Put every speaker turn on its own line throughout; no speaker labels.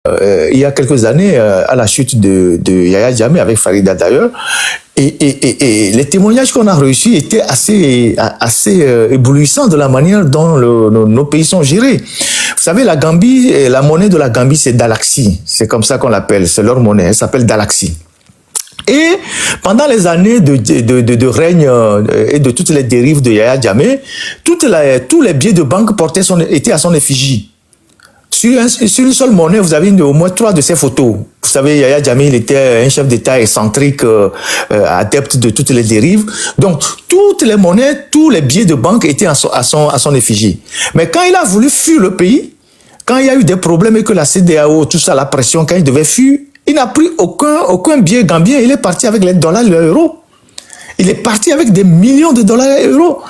il y a quelques années, à la chute de Yaya Jammeh, avec Farida d'ailleurs, et les témoignages qu'on a reçus étaient assez éblouissants de la manière dont nos pays sont gérés. Vous savez, la Gambie, la monnaie de la Gambie, c'est Dalaxy. C'est comme ça qu'on l'appelle, c'est leur monnaie, elle s'appelle Dalaxy. Et pendant les années de règne et de toutes les dérives de Yaya Jammeh, tous les billets de banque étaient à son effigie. Sur une seule monnaie, vous avez au moins 3 de ses photos. Vous savez, Yaya Jammeh, il était un chef d'État excentrique, adepte de toutes les dérives. Donc, toutes les monnaies, tous les billets de banque étaient à son effigie. Mais quand il a voulu fuir le pays, quand il y a eu des problèmes et que la CEDEAO, tout ça, la pression, quand il devait fuir, il n'a pris aucun billet gambien. Il est parti avec les dollars et les euros. Il est parti avec des millions de dollars et euros.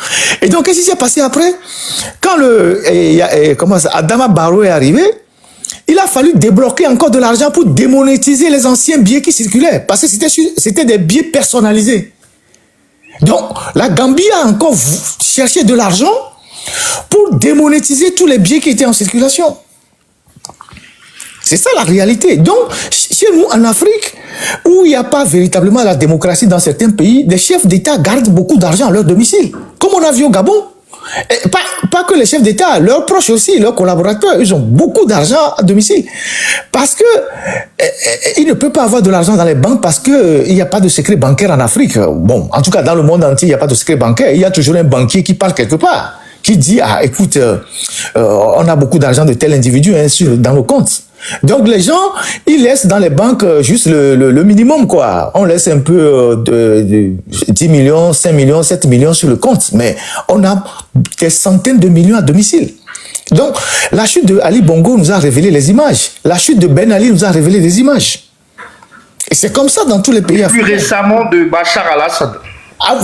Et donc, qu'est-ce qui s'est passé après? Quand Adama Barrow est arrivé, il a fallu débloquer encore de l'argent pour démonétiser les anciens billets qui circulaient. Parce que c'était des billets personnalisés. Donc, la Gambie a encore cherché de l'argent pour démonétiser tous les billets qui étaient en circulation. C'est ça la réalité. Donc, chez nous, en Afrique, où il n'y a pas véritablement la démocratie dans certains pays, les chefs d'État gardent beaucoup d'argent à leur domicile. Comme on a vu au Gabon. Et pas que les chefs d'État, leurs proches aussi, leurs collaborateurs, ils ont beaucoup d'argent à domicile. Parce que ils ne peuvent pas avoir de l'argent dans les banques parce qu'il n'y a pas de secret bancaire en Afrique. Bon, en tout cas, dans le monde entier, il n'y a pas de secret bancaire. Il y a toujours un banquier qui parle quelque part, qui dit, ah, écoute, on a beaucoup d'argent de tel individu dans nos comptes. Donc les gens, ils laissent dans les banques juste le minimum, quoi. On laisse un peu de 10 millions, 5 millions, 7 millions sur le compte, mais on a des centaines de millions à domicile. Donc la chute de Ali Bongo nous a révélé les images. La chute de Ben Ali nous a révélé les images. Et c'est comme ça dans tous les pays africains.
Plus récemment de Bachar al-Assad.
Ah,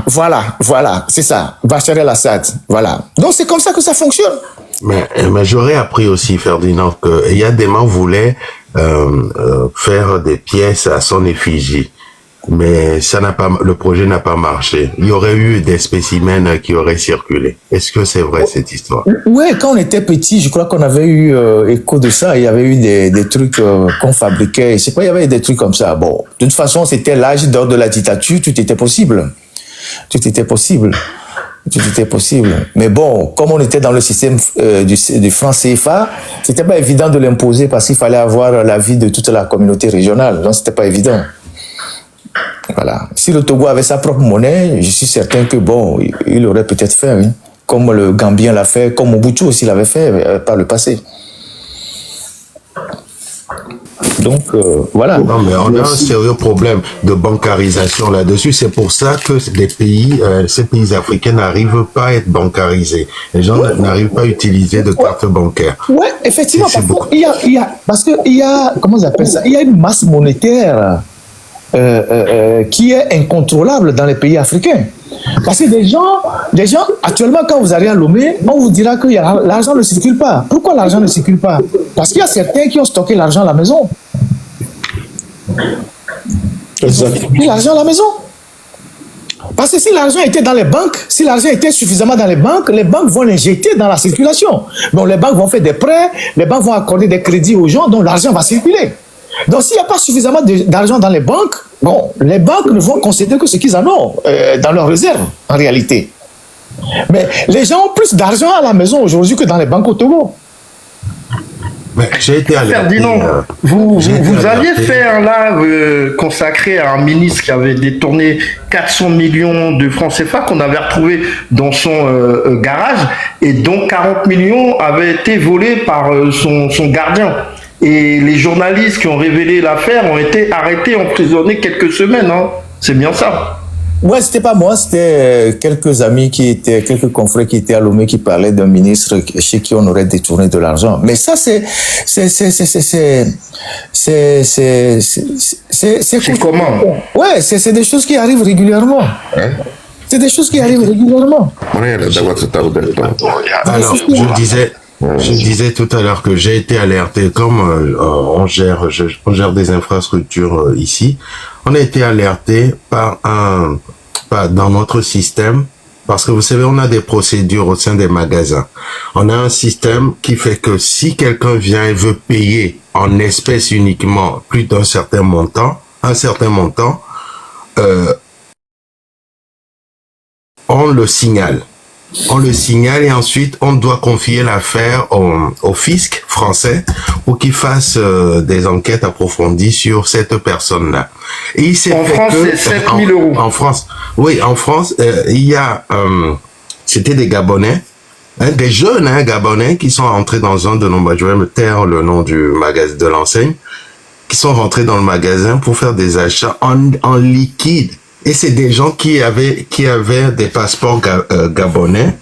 voilà, c'est ça. Bachar al-Assad, voilà. Donc c'est comme ça que ça fonctionne.
Mais j'aurais appris aussi, Ferdinand, que Yadema voulait faire des pièces à son effigie, mais le projet n'a pas marché. Il y aurait eu des spécimens qui auraient circulé. Est-ce que c'est vrai cette histoire?
Ouais, quand on était petit, je crois qu'on avait eu écho de ça. Il y avait eu des trucs qu'on fabriquait. C'est pas, il y avait des trucs comme ça. Bon, de toute façon, c'était l'âge d'or de la dictature. Tout était possible. Tout était possible. Mais bon, comme on était dans le système du franc CFA, c'était pas évident de l'imposer parce qu'il fallait avoir l'avis de toute la communauté régionale. Donc, c'était pas évident. Voilà. Si le Togo avait sa propre monnaie, je suis certain que bon, il aurait peut-être fait, hein, comme le Gambien l'a fait, comme Mobutu aussi l'avait fait par le passé. Donc, voilà.
Non, mais on a un sérieux problème de bancarisation là-dessus. C'est pour ça que ces pays africains n'arrivent pas à être bancarisés. Les gens n'arrivent pas à utiliser de carte bancaire.
Ouais, effectivement, parce qu'il y a, comment on appelle ça? Il y a une masse monétaire qui est incontrôlable dans les pays africains. Parce que des gens, actuellement, quand vous allez à Lomé, on vous dira que l'argent ne circule pas. Pourquoi l'argent ne circule pas? Parce qu'il y a certains qui ont stocké l'argent à la maison. L'argent à la maison. Parce que si l'argent était dans les banques, si l'argent était suffisamment dans les banques vont l'injecter dans la circulation. Donc les banques vont faire des prêts, les banques vont accorder des crédits aux gens, donc l'argent va circuler. Donc s'il n'y a pas suffisamment d'argent dans les banques, bon, les banques ne vont considérer que ce qu'ils en ont dans leurs réserves, en réalité. Mais les gens ont plus d'argent à la maison aujourd'hui que dans les banques au Togo.
Mais j'ai été alerté.
Ferdinand, vous aviez fait un live consacré à un ministre qui avait détourné 400 millions de francs CFA qu'on avait retrouvé dans son garage et dont 40 millions avaient été volés par son gardien. Et les journalistes qui ont révélé l'affaire ont été arrêtés, emprisonnés quelques semaines. Hein. C'est bien ça.
Ouais, c'était pas moi, c'était quelques amis quelques confrères qui étaient à Lomé qui parlaient d'un ministre chez qui on aurait détourné de l'argent. Mais ça, c'est
comment?
Ouais, c'est des choses qui arrivent régulièrement. Hein? C'est des choses qui arrivent régulièrement.
Alors, je disais tout à l'heure que j'ai été alerté, comme on gère des infrastructures ici, on a été alerté dans notre système Parce que vous savez, on a des procédures au sein des magasins. On a un système qui fait que si quelqu'un vient et veut payer en espèces uniquement plus d'un certain montant, on le signale. On le signale et ensuite on doit confier l'affaire au fisc français pour qu'il fasse des enquêtes approfondies sur cette personne-là. Et il s'est
En
fait
France,
que,
c'est 7 000 euros.
En France, oui, en France, il y a, c'était des Gabonais, des jeunes Gabonais qui sont rentrés dans un de nos magasins, je vais me taire le nom du magasin de l'enseigne, qui sont rentrés dans le magasin pour faire des achats en liquide. Et c'est des gens qui avaient des passeports gabonais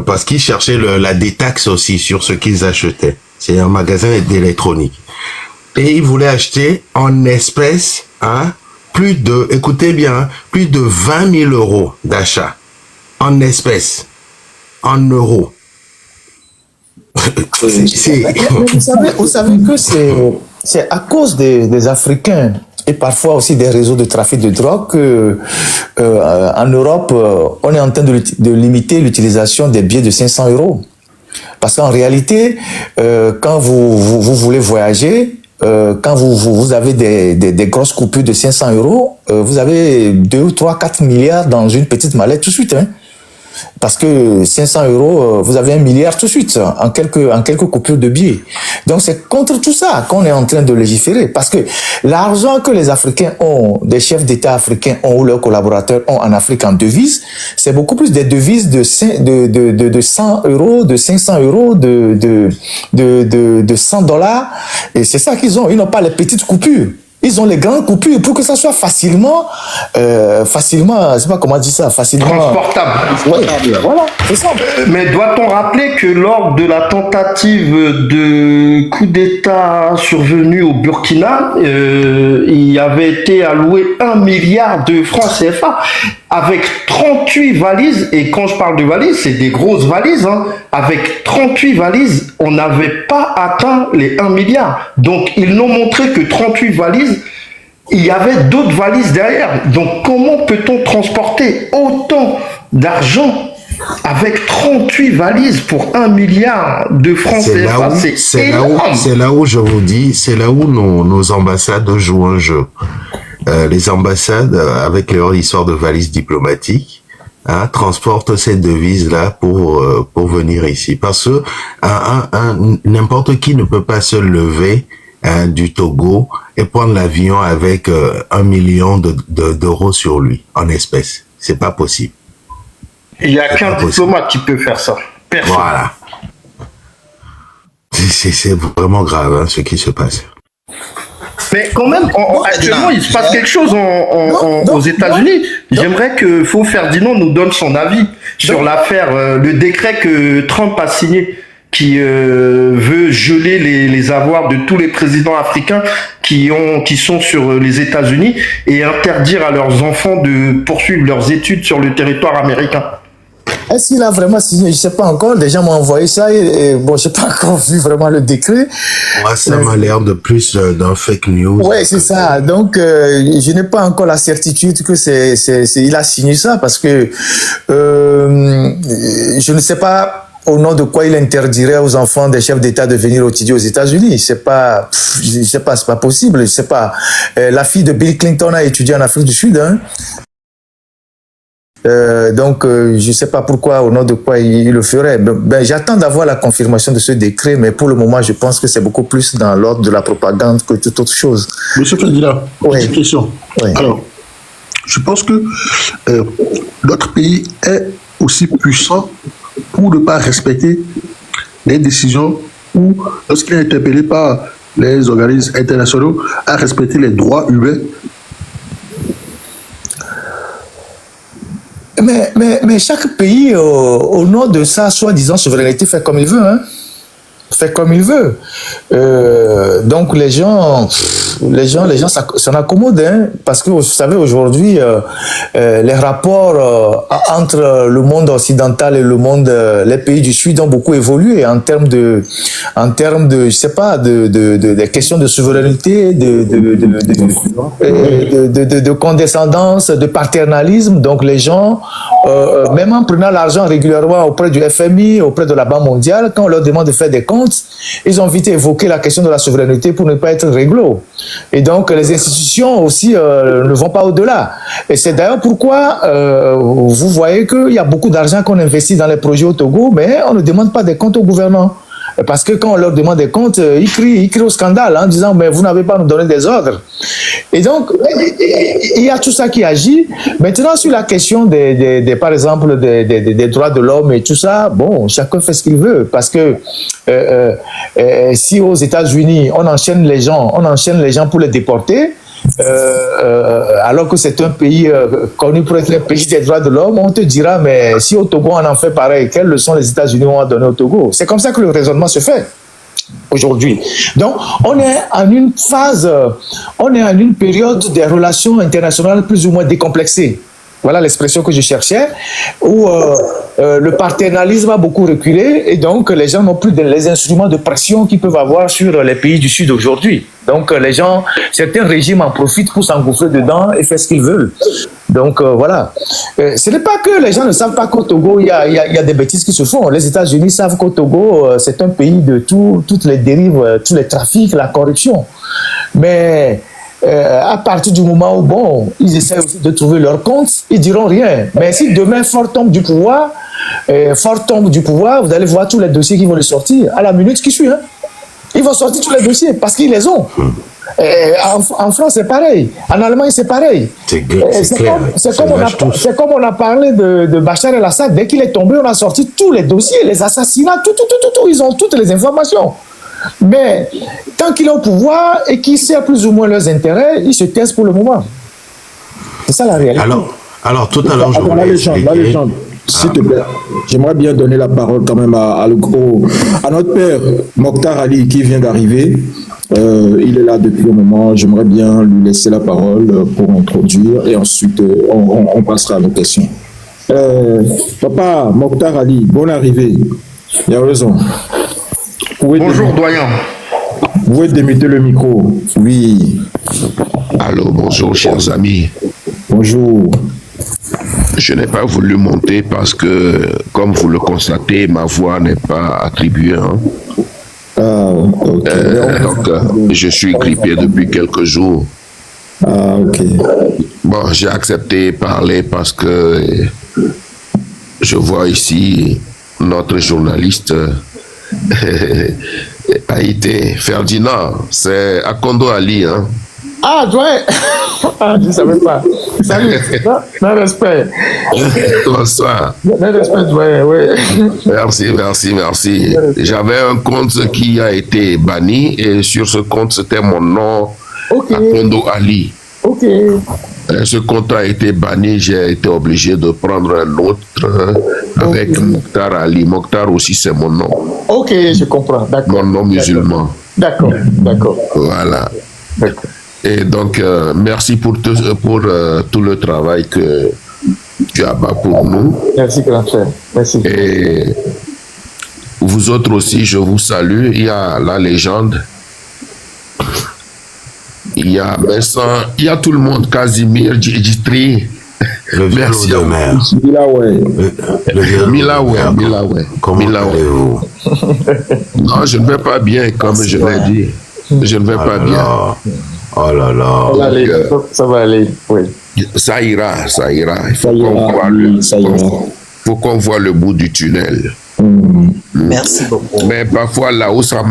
parce qu'ils cherchaient la détaxe aussi sur ce qu'ils achetaient. C'est un magasin d'électronique. Et ils voulaient acheter en espèces écoutez bien, plus de 20 000 euros d'achat en espèces, en euros.
Vous savez que c'est à cause des Africains et parfois aussi des réseaux de trafic de drogue que en Europe, on est en train de limiter l'utilisation des billets de 500 euros. Parce qu'en réalité, quand vous voulez voyager, quand vous avez des grosses coupures de 500 euros, vous avez 2, 3, 4 milliards dans une petite mallette tout de suite. Hein. Parce que 500 euros, vous avez 1 milliard tout de suite en quelques coupures de billets. Donc c'est contre tout ça qu'on est en train de légiférer. Parce que l'argent que les Africains ont, des chefs d'État africains ont ou leurs collaborateurs ont en Afrique en devises, c'est beaucoup plus des devises de 100 euros, de 500 euros, de 100 dollars. Et c'est ça qu'ils ont. Ils n'ont pas les petites coupures. Ils ont les grandes coupures pour que ça soit facilement, je sais pas comment dire ça, facilement
transportable.
Ouais, voilà, c'est ça.
Mais doit-on rappeler que lors de la tentative de coup d'État survenu au Burkina, il avait été alloué 1 milliard de francs CFA avec 38 valises, et quand je parle de valises, c'est des grosses valises, hein. Avec 38 valises, on n'avait pas atteint les 1 milliard. Donc, ils n'ont montré que 38 valises, il y avait d'autres valises derrière. Donc, comment peut-on transporter autant d'argent avec 38 valises pour 1 milliard de francs CFA?
C'est là où je vous dis, c'est là où nos ambassades jouent un jeu. Les ambassades, avec leur histoire de valises diplomatiques, transportent ces devises-là pour venir ici. Parce que n'importe qui ne peut pas se lever du Togo et prendre l'avion avec 1 million d'euros sur lui, en espèces. C'est pas possible.
Il n'y a qu'un diplomate qui peut faire ça. Personne.
Voilà. C'est vraiment grave ce qui se passe.
Mais quand même, actuellement, il se passe quelque chose aux États-Unis. J'aimerais que Faux Ferdinand nous donne son avis sur l'affaire, le décret que Trump a signé, qui veut geler les avoirs de tous les présidents africains qui sont sur les États-Unis et interdire à leurs enfants de poursuivre leurs études sur le territoire américain.
Est-ce qu'il a vraiment signé? Je ne sais pas encore. Les gens m'ont envoyé ça et bon, je n'ai pas encore vu vraiment le décret.
Moi, ça m'a l'air de plus d'un fake news.
Oui, c'est ça. Donc, je n'ai pas encore la certitude que il a signé ça parce que je ne sais pas au nom de quoi il interdirait aux enfants des chefs d'État de venir étudier aux États-Unis. Je sais pas, c'est pas possible. Je sais pas. La fille de Bill Clinton a étudié en Afrique du Sud, hein. Donc, je ne sais pas pourquoi, au nom de quoi il le ferait. J'attends d'avoir la confirmation de ce décret, mais pour le moment, je pense que c'est beaucoup plus dans l'ordre de la propagande que toute autre chose.
Monsieur Président, petite question.
Oui.
Alors, je pense que notre pays est aussi puissant pour ne pas respecter les décisions ou lorsqu'il est interpellé par les organismes internationaux à respecter les droits humains.
Mais chaque pays, au nom de sa soi-disant souveraineté, fait comme il veut. Hein. fait comme il veut. Donc les gens s'en accommodent, hein, parce que vous savez aujourd'hui les rapports entre le monde occidental et le monde, les pays du Sud ont beaucoup évolué en termes de je sais pas, des questions de souveraineté, de condescendance, de paternalisme. Donc les gens, même en prenant l'argent régulièrement auprès du FMI, auprès de la Banque mondiale, quand on leur demande de faire des comptes, ils ont vite évoqué la question de la souveraineté pour ne pas être réglo. Et donc les institutions aussi ne vont pas au-delà. Et c'est d'ailleurs pourquoi vous voyez qu'il y a beaucoup d'argent qu'on investit dans les projets au Togo, mais on ne demande pas des comptes au gouvernement. Parce que quand on leur demande des comptes, ils crient au scandale en disant « mais vous n'avez pas à nous donner des ordres ». Et donc, il y a tout ça qui agit. Maintenant, sur la question par exemple, des droits de l'homme et tout ça, bon, chacun fait ce qu'il veut. Parce que si aux États-Unis, on enchaîne les gens pour les déporter, alors que c'est un pays connu pour être un pays des droits de l'homme, on te dira, mais si au Togo on en fait pareil, quelles leçons les États-Unis ont donné au Togo? C'est comme ça que le raisonnement se fait aujourd'hui. Donc, on est en une phase, on est en une période des relations internationales plus ou moins décomplexées. Voilà l'expression que je cherchais, où le paternalisme a beaucoup reculé et donc les gens n'ont plus les instruments de pression qu'ils peuvent avoir sur les pays du Sud aujourd'hui. Donc les gens, certains régimes en profitent pour s'engouffrer dedans et faire ce qu'ils veulent. Donc voilà. Ce n'est pas que les gens ne savent pas qu'au Togo, il y a des bêtises qui se font. Les États-Unis savent qu'au Togo, c'est un pays de toutes les dérives, tous les trafics, la corruption. Mais à partir du moment où, bon, ils essaient aussi de trouver leur compte, ils diront rien. Mais si demain Ford tombe du pouvoir, vous allez voir tous les dossiers qui vont le sortir à la minute qui suit. Hein. Ils vont sortir tous les dossiers parce qu'ils les ont. En France, c'est pareil. En Allemagne, c'est pareil. C'est comme on a parlé de Bachar el-Assad. Dès qu'il est tombé, on a sorti tous les dossiers, les assassinats, tout. Ils ont toutes les informations. Mais tant qu'il est au pouvoir et qu'il sert plus ou moins leurs intérêts, ils se taisent pour le moment. C'est ça la réalité.
Alors tout à l'heure, je voulais expliquer...
S'il te plaît, j'aimerais bien donner la parole quand même à notre père, Mokhtar Ali, qui vient d'arriver. Il est là depuis un moment. J'aimerais bien lui laisser la parole pour introduire et ensuite on passera à nos questions. Papa, Mokhtar Ali, bonne arrivée. Il y a raison.
Bonjour, doyen.
Vous pouvez démuter le micro. Oui.
Allô, bonjour, chers amis.
Bonjour.
Je n'ai pas voulu monter parce que, comme vous le constatez, ma voix n'est pas attribuée. Hein. Donc, je suis grippé depuis quelques jours. Bon, j'ai accepté parler parce que je vois ici notre journaliste a été Ferdinand. C'est Akondo Ali, hein.
Ah, doyen. Je ne savais pas. Salut. Non, respect.
Bonsoir.
Non, respect, doyen, oui.
Merci. J'avais un compte qui a été banni et sur ce compte, c'était mon nom, Akondo Ali.
Ok.
Ce compte a été banni, j'ai été obligé de prendre un autre avec Mokhtar Ali. Mokhtar aussi, c'est mon nom.
Ok, je comprends. D'accord.
Mon nom musulman.
D'accord.
Voilà.
D'accord.
Et donc, merci pour tout le travail que tu as bas pour nous.
Merci, grand frère. Merci.
Et vous autres aussi, je vous salue. Il y a la légende. Il y a Vincent, il y a tout le monde, Casimir, Djitri.
Le
merci
de mer.
Milaway.
Comment allez-vous?
Non, je ne vais pas bien, comme je l'ai dit. Je ne vais pas bien.
Oh là là.
Ça va aller, oui.
Ça ira. Il faut qu'on voit le bout du tunnel.
Merci beaucoup.
Mais parfois, là où ça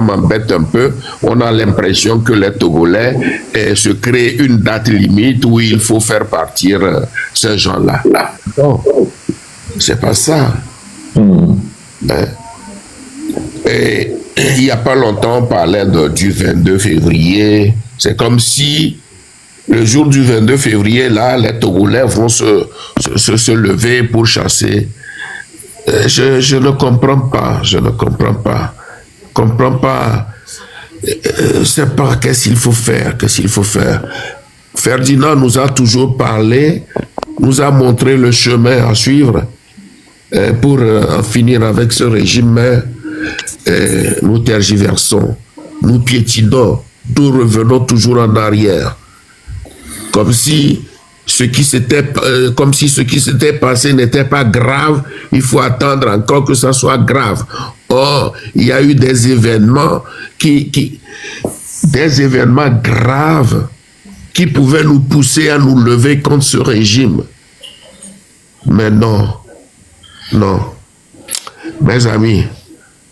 m'embête un peu, on a l'impression que les Togolais se créent une date limite où il faut faire partir ces gens-là. Non, c'est pas ça. Hein? Et il n'y a pas longtemps, on parlait du 22 février. C'est comme si le jour du 22 février, là, les Togolais vont se lever pour chasser Je ne comprends pas. Je ne comprends pas. Comprends pas. C'est pas qu'est-ce qu'il faut faire. Qu'est-ce qu'il faut faire. Ferdinand nous a toujours parlé, nous a montré le chemin à suivre pour en finir avec ce régime. Mais nous tergiversons, nous piétinons, nous revenons toujours en arrière. Comme si ce qui s'était passé n'était pas grave, il faut attendre encore que ça soit grave. Or, il y a eu des événements des événements graves qui pouvaient nous pousser à nous lever contre ce régime. Mais non, non. Mes amis,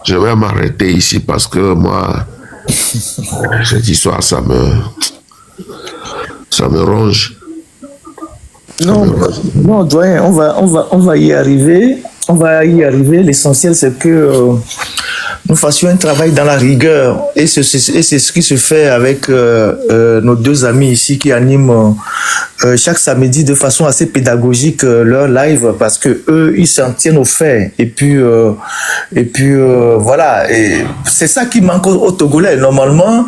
je vais m'arrêter ici parce que moi, cette histoire, ça me ronge.
Non, doyen, on va y arriver. On va y arriver. L'essentiel, c'est que nous fassions un travail dans la rigueur. Et c'est ce qui se fait avec nos deux amis ici qui animent chaque samedi de façon assez pédagogique leur live, parce que eux, ils s'en tiennent aux faits. Et puis voilà. Et c'est ça qui manque aux Togolais. Normalement,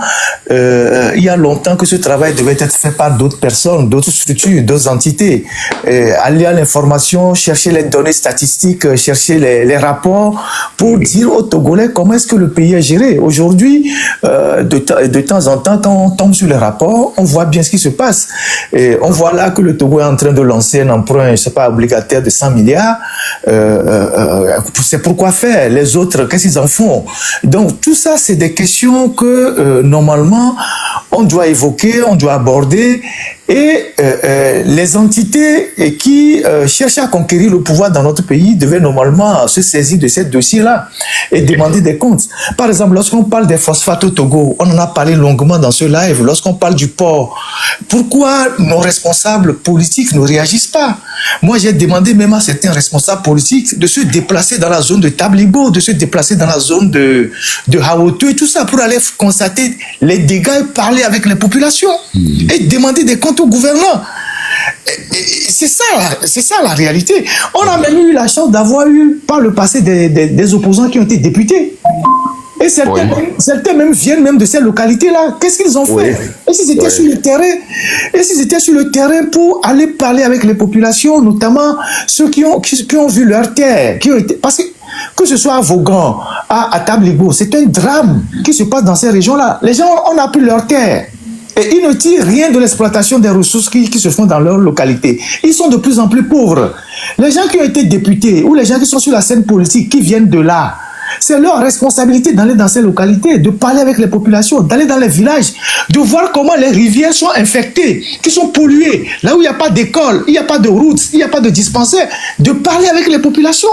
il y a longtemps que ce travail devait être fait par d'autres personnes, d'autres structures, d'autres entités. Aller à l'information, chercher les données statistiques, chercher les rapports pour dire aux Togolais comment est-ce que le pays est géré. Aujourd'hui, de temps en temps, quand on tombe sur les rapports, on voit bien ce qui se passe. Et on voit là que le Togo est en train de lancer un emprunt, je ne sais pas, obligataire de 100 milliards. C'est pourquoi faire? Les autres, qu'est-ce qu'ils en font? Donc, tout ça, c'est des questions que, normalement, on doit évoquer, on doit aborder. Et les entités qui cherchent à conquérir le pouvoir dans notre pays devaient normalement se saisir de ces dossiers-là et demander des comptes. Par exemple, lorsqu'on parle des phosphates au Togo, on en a parlé longuement dans ce live, lorsqu'on parle du port, pourquoi nos responsables politiques ne réagissent pas? Moi, j'ai demandé même à certains responsables politiques de se déplacer dans la zone de Tablibo, de se déplacer dans la zone de Haoto et tout ça pour aller constater les dégâts et parler avec les populations et demander des comptes au gouvernement. C'est ça la réalité. On a même eu la chance d'avoir eu par le passé des opposants qui ont été députés. Et certains même viennent même de ces localités-là. Qu'est-ce qu'ils ont fait? Et s'ils étaient sur le terrain? Et s'ils étaient sur le terrain pour aller parler avec les populations, notamment ceux qui ont vu leur terre, parce que ce soit à Vaughan, à Tablibo, c'est un drame qui se passe dans ces régions-là. Les gens, on a pris leur terre. Et ils ne tirent rien de l'exploitation des ressources qui se font dans leur localité. Ils sont de plus en plus pauvres. Les gens qui ont été députés ou les gens qui sont sur la scène politique, qui viennent de là, c'est leur responsabilité d'aller dans ces localités, de parler avec les populations, d'aller dans les villages, de voir comment les rivières sont infectées, qui sont polluées, là où il n'y a pas d'école, il n'y a pas de routes, il n'y a pas de dispensaire, de parler avec les populations.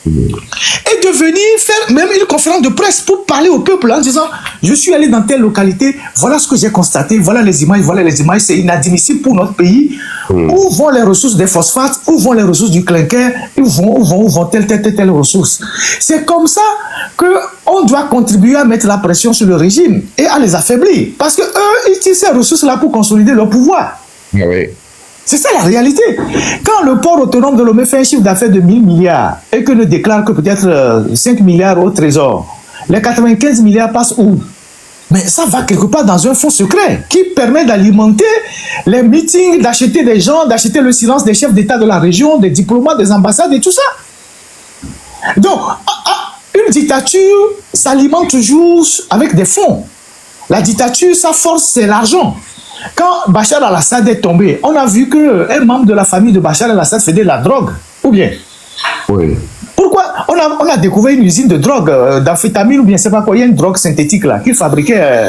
Et de venir faire même une conférence de presse pour parler au peuple en disant je suis allé dans telle localité, voilà ce que j'ai constaté, voilà les images, c'est inadmissible pour notre pays. Où vont les ressources des phosphates, où vont les ressources du clinker, où vont telle ressource. C'est comme ça qu'on doit contribuer à mettre la pression sur le régime et à les affaiblir, parce que eux utilisent ces ressources là pour consolider leur pouvoir.
Oui.
C'est ça la réalité. Quand le port autonome de Lomé fait un chiffre d'affaires de 1000 milliards et que ne déclare que peut-être 5 milliards au trésor, les 95 milliards passent où? Mais ça va quelque part dans un fonds secret qui permet d'alimenter les meetings, d'acheter des gens, d'acheter le silence des chefs d'État de la région, des diplomates, des ambassades et tout ça. Donc, une dictature s'alimente toujours avec des fonds. La dictature, sa force, c'est l'argent. Quand Bachar al-Assad est tombé, on a vu qu'un membre de la famille de Bachar al-Assad faisait de la drogue. Ou bien? Oui. Pourquoi? On a découvert une usine de drogue, d'amphétamine ou bien c'est pas quoi. Il y a une drogue synthétique là, qu'il fabriquait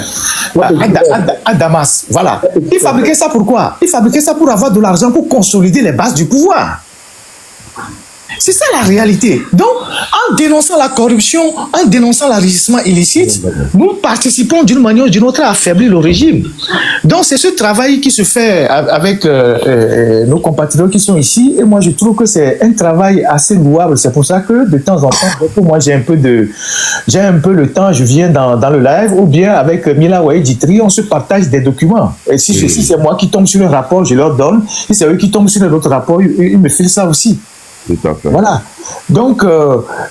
à Damas. Voilà. Il fabriquait ça pourquoi? Il fabriquait ça pour avoir de l'argent pour consolider les bases du pouvoir. C'est ça la réalité. Donc, en dénonçant la corruption, en dénonçant l'enrichissement illicite, nous participons d'une manière ou d'une autre à affaiblir le régime. Donc, c'est ce travail qui se fait avec nos compatriotes qui sont ici. Et moi, je trouve que c'est un travail assez louable. C'est pour ça que de temps en temps, moi, j'ai un peu le temps, je viens dans le live, ou bien avec Mila Waïditri, on se partage des documents. Et si c'est moi qui tombe sur un rapport, je leur donne. Si c'est eux qui tombent sur un autre rapport, ils me filent ça aussi.
Tout à fait.
Voilà. Donc,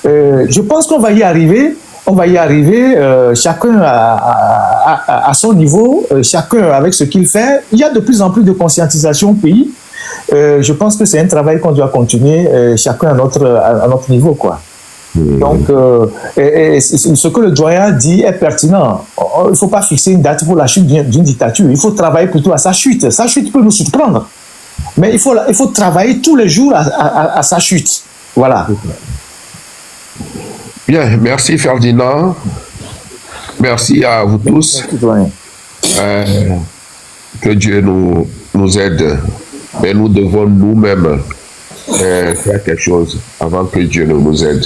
je pense qu'on va y arriver. On va y arriver, chacun à son niveau, chacun avec ce qu'il fait. Il y a de plus en plus de conscientisation au pays. Je pense que c'est un travail qu'on doit continuer, chacun à notre niveau, quoi. Donc, ce que le doyen dit est pertinent. Il ne faut pas fixer une date pour la chute d'une dictature. Il faut travailler plutôt à sa chute. Sa chute peut nous surprendre. Mais il faut travailler tous les jours à sa chute. Voilà.
Bien, merci Ferdinand. Merci à vous tous. Que Dieu nous aide. Mais nous devons nous-mêmes faire quelque chose avant que Dieu ne nous aide.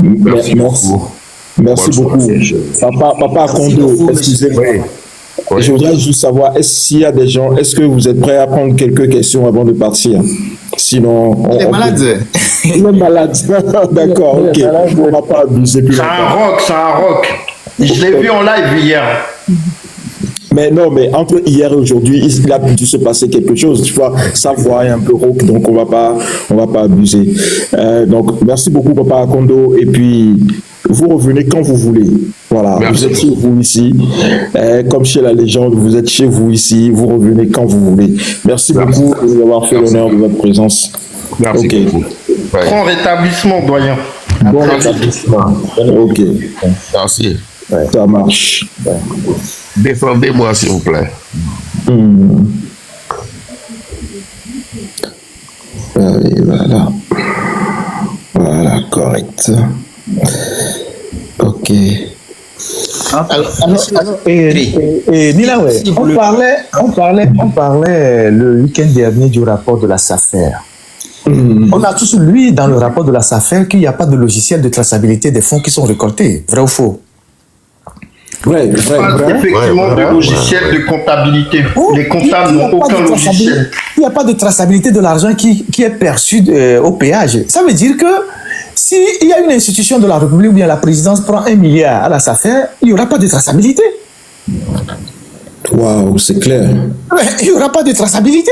Merci beaucoup.
Merci beaucoup. Papa Kondo, excusez-moi.
Oui.
Je voudrais juste savoir, est-ce que vous êtes prêts à prendre quelques questions avant de partir? Sinon,
il est malade.
Il est malade. D'accord, ok. On ne va pas abuser plus longtemps.
C'est un rock. Je l'ai vu en live hier.
Mais non, mais entre hier et aujourd'hui, il a pu se passer quelque chose. Tu vois, sa voix est un peu rauque, donc on va pas abuser. Donc, merci beaucoup, Papa Kondo. Et puis, vous revenez quand vous voulez. Voilà,
merci.
Vous êtes chez vous ici. Comme chez la légende, vous êtes chez vous ici. Vous revenez quand vous voulez. Merci beaucoup de nous avoir fait l'honneur de votre présence.
Merci beaucoup. Ouais.
Bon rétablissement, doyen.
Bon rétablissement. Ok.
Merci.
Ouais. Ça marche. Ouais.
Défendez-moi, s'il vous plaît.
Voilà. Voilà, correct. Ok.
Et Nila, ouais, on parlait le week-end dernier du rapport de la SAFER. On a tous lu dans le rapport de la SAFER qu'il n'y a pas de logiciel de traçabilité des fonds qui sont récoltés. Vrai ou faux?
Vrai.
Effectivement, de logiciels de comptabilité. Les comptables n'ont aucun logiciel.
Il n'y a pas de traçabilité de l'argent qui est perçu au péage. Ça veut dire que s'il y a une institution de la République ou bien la présidence prend 1 milliard à la SAFER, il n'y aura pas de traçabilité.
Waouh, c'est clair.
Mais il n'y aura pas de traçabilité.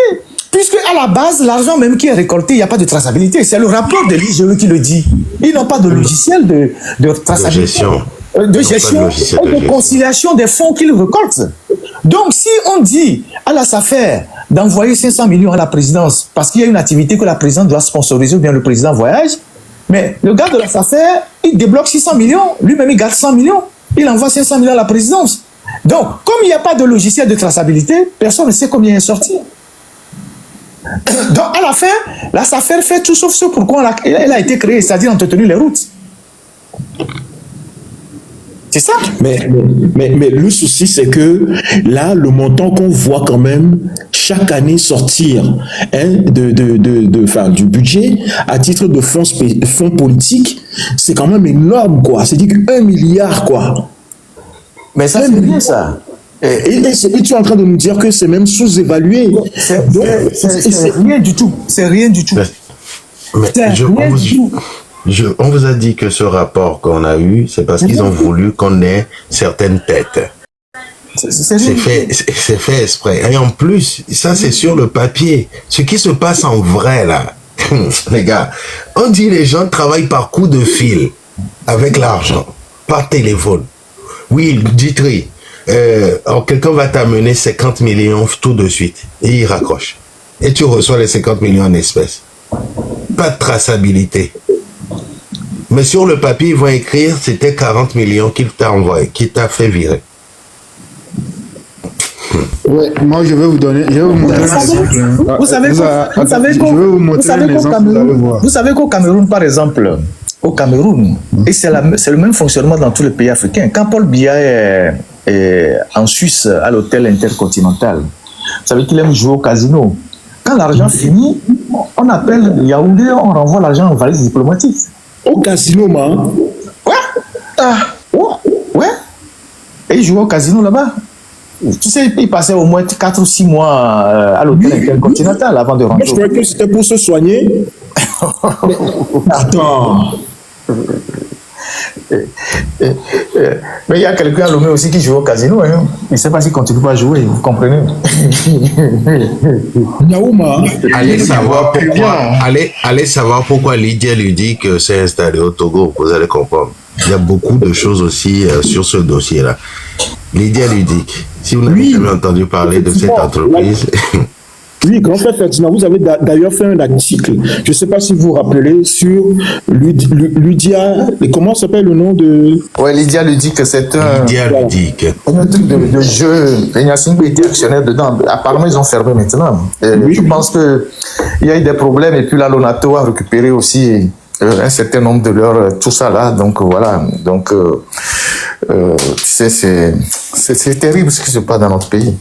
Puisque à la base, l'argent même qui est récolté, il n'y a pas de traçabilité. C'est le rapport de l'IGE qui le dit. Ils n'ont pas de logiciel de traçabilité. De gestion et de conciliation des fonds qu'ils récoltent. Donc, si on dit à la SAFER d'envoyer 500 millions à la présidence parce qu'il y a une activité que la présidence doit sponsoriser ou bien le président voyage, mais le gars de la SAFER, il débloque 600 millions, lui-même il garde 100 millions, il envoie 500 millions à la présidence. Donc, comme il n'y a pas de logiciel de traçabilité, personne ne sait combien il est sorti. Donc, à la fin, la SAFER fait tout sauf ce pourquoi elle a été créée, c'est-à-dire entretenir les routes. C'est ça.
Mais le souci, c'est que là, le montant qu'on voit quand même chaque année sortir du budget à titre de fonds politiques, c'est quand même énorme, quoi. C'est-à-dire qu'1 milliard, quoi.
Mais ça, c'est bien ça.
Et tu es en train de nous dire que c'est même sous-évalué.
C'est rien du tout. C'est rien du tout.
On vous a dit que ce rapport qu'on a eu, c'est parce qu'ils ont voulu qu'on ait certaines têtes. C'est fait exprès. Et en plus, ça c'est sur le papier. Ce qui se passe en vrai là, les gars, on dit les gens travaillent par coup de fil avec l'argent, par téléphone. Oui, Ditry, quelqu'un va t'amener 50 millions tout de suite et il raccroche. Et tu reçois les 50 millions en espèces. Pas de traçabilité. Mais sur le papier, ils vont écrire c'était 40 millions qu'il t'a envoyé, qu'il t'a fait virer.
Ouais, moi je vais vous donner, je vais vous montrer un exemple.
Vous savez qu'au Cameroun, par exemple, au Cameroun, et c'est le même fonctionnement dans tous les pays africains. Quand Paul Biya est en Suisse à l'hôtel Intercontinental, vous savez qu'il aime jouer au casino. Quand l'argent finit, on appelle Yaoundé, on renvoie l'argent en valise diplomatique.
Au casino, man.
Ouais. Et il jouait au casino là-bas. Tu sais, il passait au moins 4 ou 6 mois à l'hôtel Intercontinental avant de rentrer.
Moi, je croyais que c'était pour se soigner. Attends.
Mais il y a quelqu'un à Lomé aussi qui joue au casino. Hein. Il ne sait pas s'il continue pas à jouer, vous comprenez?
Naouma,
Allez savoir pourquoi Lydia lui dit que c'est installé au Togo, vous allez comprendre. Il y a beaucoup de choses aussi sur ce dossier-là. Lydia Ludic, si vous n'avez jamais entendu parler de cette entreprise...
Oui, grand frère Ferdinand, vous avez d'ailleurs fait un article, je ne sais pas si vous vous rappelez, sur Lydia, comment s'appelle le nom de...
Oui, Lydia Ludic, c'est un...
Lydia Ludic.
Un truc de jeu, Ignacingo était actionnaire dedans. Apparemment, ils ont fermé maintenant. Je pense qu'il y a eu des problèmes et puis la Lonato a récupéré aussi un certain nombre de leurs, tout ça là. Donc voilà, donc tu sais, c'est terrible ce qui se passe dans notre pays.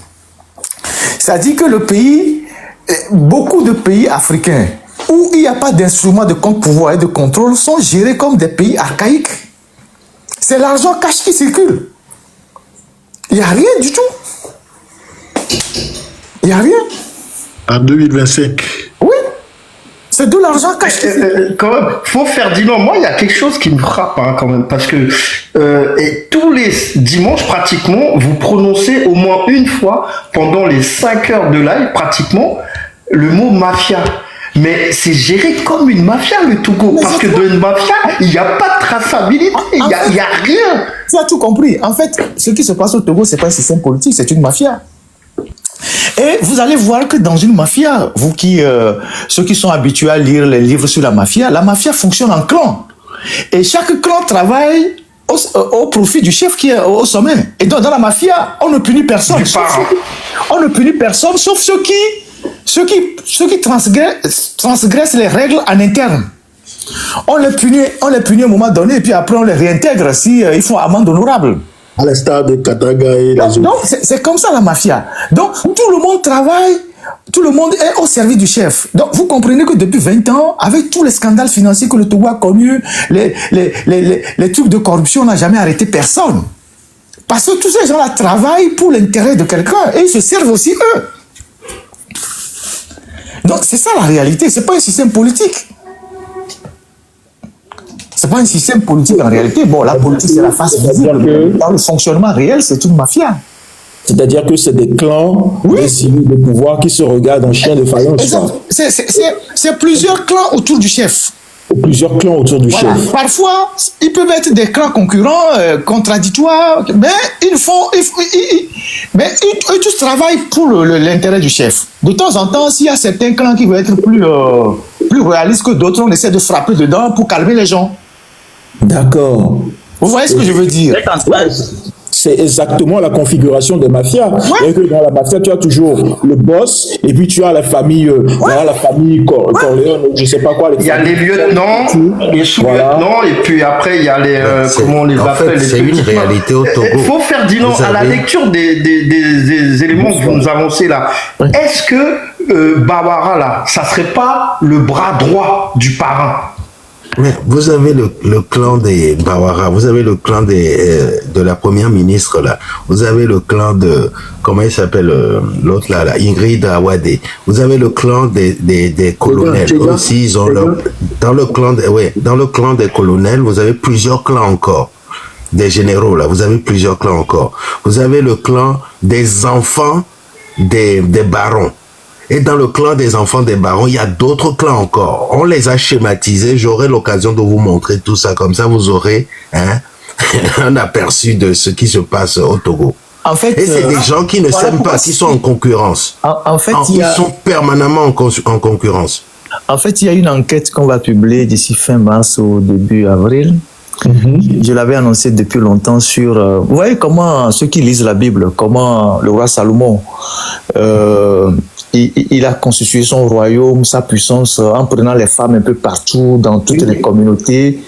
Ça dit que le pays, beaucoup de pays africains où il n'y a pas d'instruments de contre-pouvoir et de contrôle sont gérés comme des pays archaïques. C'est l'argent cash qui circule. Il n'y a rien du tout. Il n'y a rien.
En 2025.
Oui. C'est de l'argent cash.
Quand même, faut Ferdinand, moi il y a quelque chose qui me frappe hein, quand même, parce que et tous les dimanches pratiquement, vous prononcez au moins une fois pendant les 5 heures de live pratiquement le mot mafia. Mais c'est géré comme une mafia le Togo, parce que dans une mafia, il n'y a pas de traçabilité, il n'y a rien.
Tu as tout compris. En fait, ce qui se passe au Togo, c'est pas un système politique, c'est une mafia. Et vous allez voir que dans une mafia, vous qui, ceux qui sont habitués à lire les livres sur la mafia fonctionne en clan. Et chaque clan travaille au profit du chef qui est au sommet. Et donc dans la mafia, on ne punit personne. On ne punit personne sauf ceux qui transgressent les règles en interne. On les punit à un moment donné et puis après on les réintègre si ils font amende honorable.
À l'instar de Katanga et les autres.
Donc, c'est comme ça la mafia. Donc, tout le monde travaille, tout le monde est au service du chef. Donc, vous comprenez que depuis 20 ans, avec tous les scandales financiers que le Togo a connus, les trucs de corruption, on n'a jamais arrêté personne. Parce que tous ces gens-là travaillent pour l'intérêt de quelqu'un et ils se servent aussi eux. Donc, c'est ça la réalité, c'est pas un système politique. C'est pas un système politique en réalité. Bon, la politique, c'est la face visible. Dans le fonctionnement réel, c'est une mafia.
C'est-à-dire que c'est des clans, des cellules de pouvoir qui se regardent en chien de faïence.
C'est plusieurs clans autour du chef.
Plusieurs clans autour du chef.
Parfois, ils peuvent être des clans concurrents, contradictoires, mais ils tous travaillent pour l'intérêt du chef. De temps en temps, s'il y a certains clans qui veulent être plus réalistes que d'autres, on essaie de frapper dedans pour calmer les gens.
D'accord.
Vous voyez ce que je veux dire?
C'est exactement la configuration des mafias. Et que dans la mafia, tu as toujours le boss, et puis tu as la famille, la famille Corleone, je ne sais pas quoi.
Il y a les lieutenants, les sous-lieutenants, et puis après il y a les comment on les appelle.
C'est une réalité au Togo.
Il faut Ferdinand, à la lecture des éléments que vous nous annoncez là, est-ce que Bawara là, ça serait pas le bras droit du parrain?
Mais vous avez le clan des Bawara, vous avez le clan de la première ministre là, vous avez le clan de, comment il s'appelle l'autre là, Ingrid Awade, vous avez le clan des colonels aussi, ils ont dans le clan des colonels, vous avez plusieurs clans encore, des généraux là, vous avez plusieurs clans encore, vous avez le clan des enfants des barons. Et dans le clan des enfants des barons, il y a d'autres clans encore. On les a schématisés. J'aurai l'occasion de vous montrer tout ça. Comme ça, vous aurez un aperçu de ce qui se passe au Togo.
En fait,
et c'est des gens qui ne s'aiment pas, qui sont en concurrence.
En fait,
ils sont permanemment en concurrence.
En fait, il y a une enquête qu'on va publier d'ici fin mars au début avril. Je l'avais annoncé depuis longtemps sur... vous voyez comment, ceux qui lisent la Bible, comment le roi Salomon... il a constitué son royaume, sa puissance en prenant les femmes un peu partout dans toutes les communautés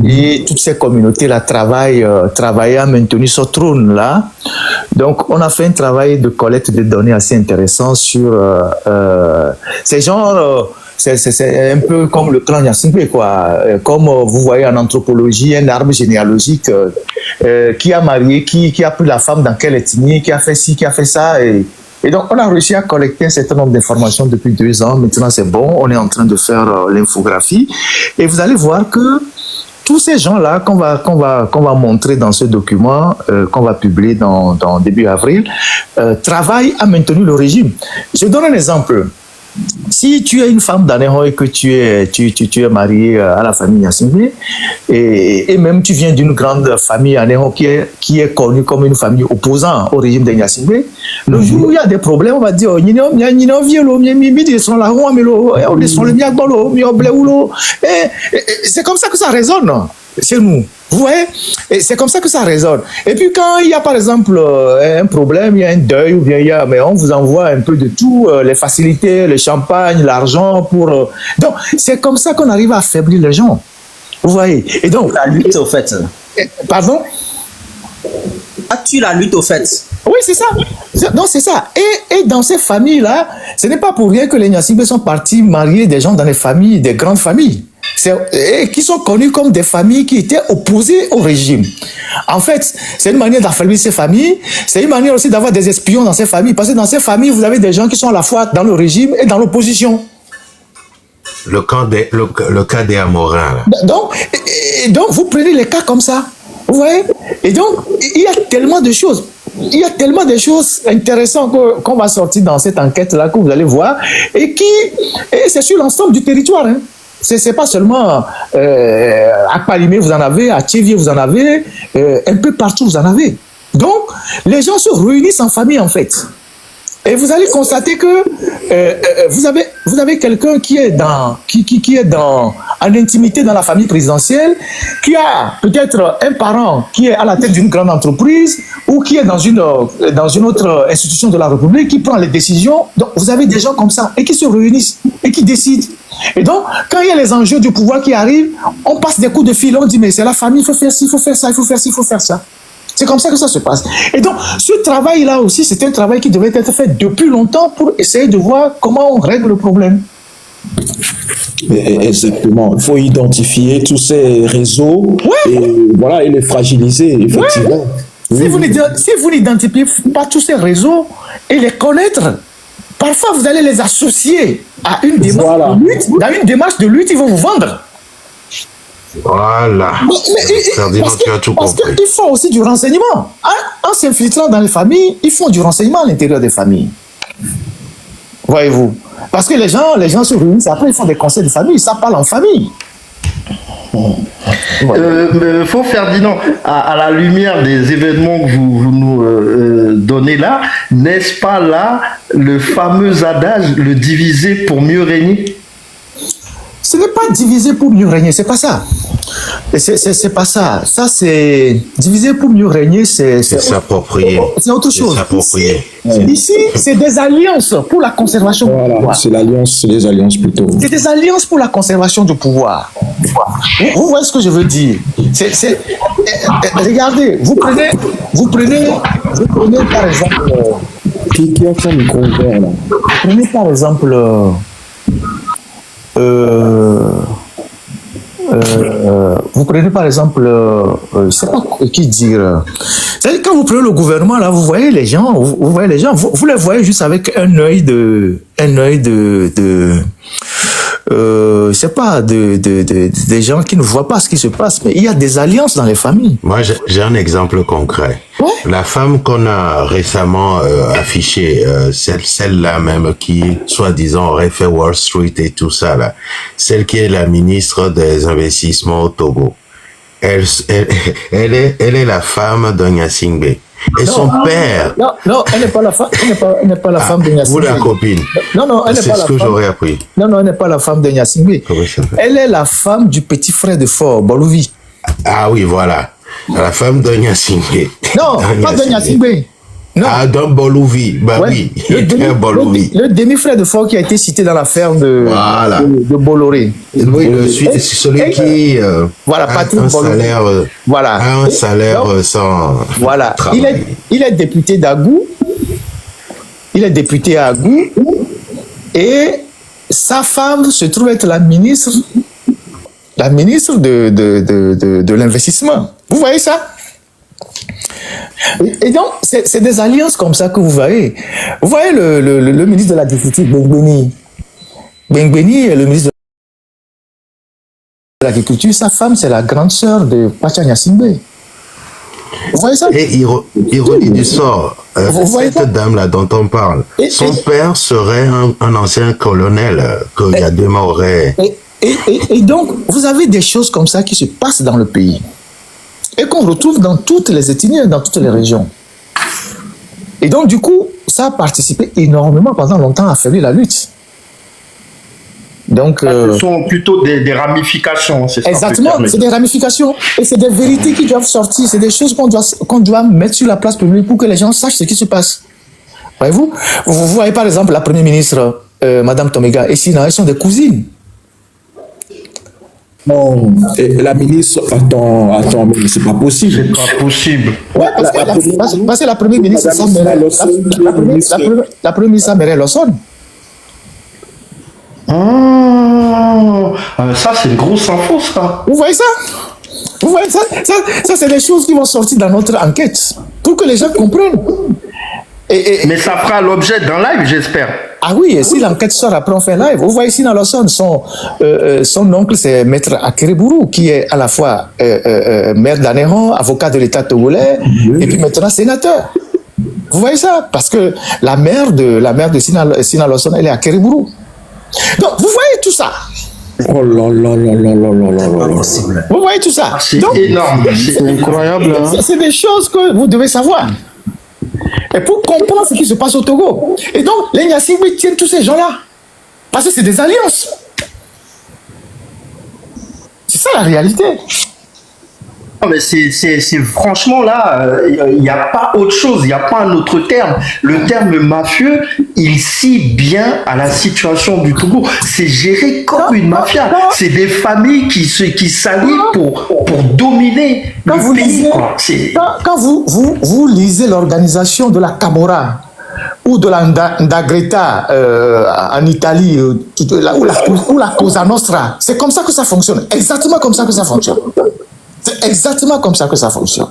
et toutes ces communautés-là travaillent à maintenir ce trône-là. Donc on a fait un travail de collecte de données assez intéressant sur ces genres... C'est un peu comme le clan Gnassingbé, quoi. Comme vous voyez en anthropologie, un arbre généalogique qui a marié, qui a pris la femme dans quelle ethnie, qui a fait ci, qui a fait ça. Et donc, on a réussi à collecter un certain nombre d'informations depuis 2 ans. Maintenant, c'est bon. On est en train de faire l'infographie. Et vous allez voir que tous ces gens-là qu'on va montrer dans ce document, qu'on va publier dans début avril, travaillent à maintenir le régime. Je donne un exemple. Si tu es une femme d'Anéron et que tu es mariée à la famille Gnassingbé, et même tu viens d'une grande famille Anéron qui est connue comme une famille opposant au régime de Gnassingbé, le jour où il y a des problèmes, on va dire c'est comme ça que ça résonne chez nous. Vous voyez, c'est comme ça que ça résonne. Et puis quand il y a par exemple un problème, il y a un deuil, ou bien mais on vous envoie un peu de tout, les facilités, le champagne, l'argent pour... Donc c'est comme ça qu'on arrive à affaiblir les gens. Vous voyez. Et donc
la lutte au fait.
Pardon?
As-tu la lutte au fait?
Oui, c'est ça. Donc c'est ça. Et dans ces familles-là, ce n'est pas pour rien que les Gnassingbé sont partis marier des gens dans les familles, des grandes familles. Et qui sont connus comme des familles qui étaient opposées au régime. En fait, c'est une manière d'affaiblir ces familles, c'est une manière aussi d'avoir des espions dans ces familles, parce que dans ces familles, vous avez des gens qui sont à la fois dans le régime et dans l'opposition.
Le cas des Amorins.
Donc, vous prenez les cas comme ça, vous voyez. Et donc, il y a tellement de choses. Il y a tellement de choses intéressantes qu'on va sortir dans cette enquête-là, que vous allez voir, et c'est sur l'ensemble du territoire, hein. C'est pas seulement à Palimé vous en avez, à Tchévier vous en avez, un peu partout vous en avez. Donc, les gens se réunissent en famille en fait. Et vous allez constater que vous avez quelqu'un qui est en intimité dans la famille présidentielle, qui a peut-être un parent qui est à la tête d'une grande entreprise ou qui est dans une autre institution de la République, qui prend les décisions. Donc, vous avez des gens comme ça et qui se réunissent et qui décident. Et donc, quand il y a les enjeux du pouvoir qui arrivent, on passe des coups de fil, on dit mais c'est la famille, il faut faire ci, il faut faire ça, il faut faire ci, il faut faire ça. C'est comme ça que ça se passe. Et donc, ce travail-là aussi, c'est un travail qui devait être fait depuis longtemps pour essayer de voir comment on règle le problème.
Exactement. Il faut identifier tous ces réseaux et les fragiliser, effectivement.
Ouais. Si vous n'identifiez pas tous ces réseaux et les connaître, parfois vous allez les associer à une démarche de lutte. Dans une démarche de lutte, ils vont vous vendre.
Voilà. Ferdinand, tu as tout compris.
Parce qu'ils font aussi du renseignement. En s'infiltrant dans les familles, ils font du renseignement à l'intérieur des familles. Voyez-vous. Parce que les gens se réunissent, après ils font des conseils de famille, ça parle en famille.
Faux Ferdinand, à la lumière des événements que vous nous donnez là, n'est-ce pas là le fameux adage, le diviser pour mieux régner?
Ce n'est pas diviser pour mieux régner, c'est pas ça. C'est pas ça. Ça, c'est diviser pour mieux régner, c'est
s'approprier.
C'est autre chose.
S'approprier.
Ici, c'est des alliances pour la conservation du pouvoir.
C'est des alliances plutôt.
C'est des alliances pour la conservation du pouvoir. Vous voyez ce que je veux dire? Regardez, vous prenez par exemple.
Qui a son micro ouvert là?
Vous prenez par exemple. Vous prenez par exemple, je ne sais pas qui dire. C'est-à-dire quand vous prenez le gouvernement là, vous voyez les gens, vous les voyez juste avec un œil je sais pas, des gens qui ne voient pas ce qui se passe, mais il y a des alliances dans les familles.
Moi, j'ai un exemple concret. Ouais. La femme qu'on a récemment affichée, celle-là même qui, soi-disant, aurait fait Wall Street et tout ça, là, celle qui est la ministre des Investissements au Togo, elle est la femme de Gnassingbé. Et son père...
Non, elle n'est pas la femme, elle n'est pas la femme de Gnassingbé.
Ou la copine.
Non, elle n'est pas la femme.
C'est ce que j'aurais appris.
Non, elle n'est pas la femme de Gnassingbé. Elle est la femme du petit frère de Fort, Bolouvi.
Ah oui, voilà. La femme de Gnassingbé.
Non, pas de Gnassingbé. Non.
Ah, d'un Bolouvi. Bah oui,
le demi-frère de Fort qui a été cité dans l'affaire de Bolloré.
Oui, celui qui
voilà,
a un salaire, un salaire sans travail.
Il est député d'Agou. Il est député à Agou. Et sa femme se trouve être la ministre de l'investissement. Vous voyez ça? Et donc, c'est des alliances comme ça que vous voyez. Vous voyez le ministre de l'Agriculture, Bengbeni. Bengbeni est le ministre l'agriculture, sa femme, c'est la grande sœur de Pacha Gnassingbé. Vous voyez ça?
Et ironie du sort,
Vous voyez
cette
ça?
dame-là dont on parle,
Et-
son
et-
père serait un ancien colonel que Yadema aurait...
Et donc, vous avez des choses comme ça qui se passent dans le pays et qu'on retrouve dans toutes les ethnies, dans toutes les régions. Et donc, du coup, ça a participé énormément pendant longtemps à affaiblir la lutte. Donc,
Ce sont plutôt des ramifications, c'est ça.
exactement, c'est des ramifications et c'est des vérités qui doivent sortir, c'est des choses qu'on doit mettre sur la place publique pour que les gens sachent ce qui se passe. Voyez-vous? Vous voyez par exemple la première ministre, Madame Tomega et Sina, elles sont des cousines.
Non, et la ministre, attends, mais c'est pas possible.
C'est pas possible.
Ouais, parce que la première ministre, c'est la première ministre, c'est Mireille Lawson.
Ça, c'est une grosse info, ça.
Vous voyez ça? Vous voyez ça? Ça, c'est des choses qui vont sortir dans notre enquête pour que les gens comprennent.
Mais ça fera l'objet d'un live, j'espère.
Ah oui, et si l'enquête sort après, on fait live. Vous voyez ici dans Lawson, son oncle, c'est Maître Akerebourou, qui est à la fois maire d'Anéron, avocat de l'État togolais, et puis maintenant sénateur. Vous voyez ça? Parce que la mère de Sina Lawson, elle est à Akerebourou. Donc, vous voyez tout ça.
Oh là là là là là là là là.
Vous voyez tout ça.
C'est
Donc,
énorme.
C'est incroyable. Hein?
c'est des choses que vous devez savoir. Et pour comprendre ce qui se passe au Togo. Et donc, les Gnassingbé tiennent tous ces gens-là. Parce que c'est des alliances. C'est ça la réalité.
Non, mais c'est franchement là, il n'y a pas autre chose, il n'y a pas un autre terme. Le terme mafieux, il scie bien à la situation du Togo. C'est géré comme une mafia. C'est des familles qui s'allient pour dominer
Quand
le
vous
pays.
lisez,
Quoi. C'est-
quand vous lisez l'organisation de la Camorra ou de la Ndagreta en Italie ou la Cosa Nostra, c'est comme ça que ça fonctionne. Exactement comme ça que ça fonctionne. C'est exactement comme ça que ça fonctionne.